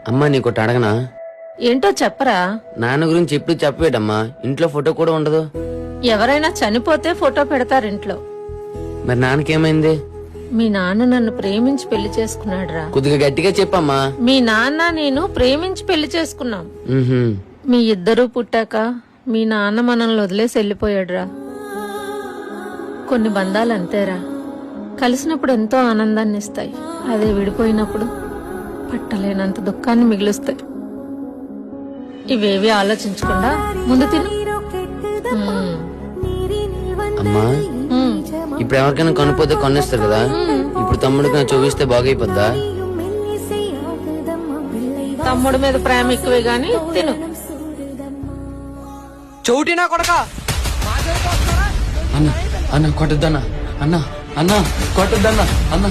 అమ్మా నీకోటి అడగనా? ఏంటో చెప్పరా. నాన్న గురించి ఎప్పుడు చెప్పవేటమ్మా, ఇంట్లో ఫోటో కూడా ఉండదు. ఎవరైనా చనిపోతే ఫోటో పెడతారు ఇంట్లో. మరి నాన్నకేమైంది? మీ నాన్న నన్ను ప్రేమించి పెళ్లి చేసుకున్నాడురా. కొద్దిగా గట్టిగా చెప్పమ్మా. మీ నాన్న నేను ప్రేమించి పెళ్లి చేసుకున్నాం. ఉహుం. మీ ఇద్దరూ పుట్టాక మీ నాన్న మనల్ని వదిలేసి వెళ్ళిపోయాడురా. కొన్ని బంధాలు అంతేరా, కలిసినప్పుడు ఎంతో ఆనందాన్ని ఇస్తాయి, అదే విడిపోయినప్పుడు పట్టలేనంత దుఃఖాన్ని మిగులుస్తాయి. ఇవేవి ఆలోచించకుండా ముందు తిను. అమ్మా ఇప్పుడు ఎవరికైనా కొనిపోతే కొనేస్తారు కదా, ఇప్పుడు తమ్ముడికి నా చూపిస్తే బాగైపోద్దా? తమ్ముడి మీద ప్రేమ ఎక్కువే గాని తిను. చౌటినా కొడక అన్న అన్న కొట్టద్దన్నా, అన్న అన్న కొట్టద్దన్నా, అన్న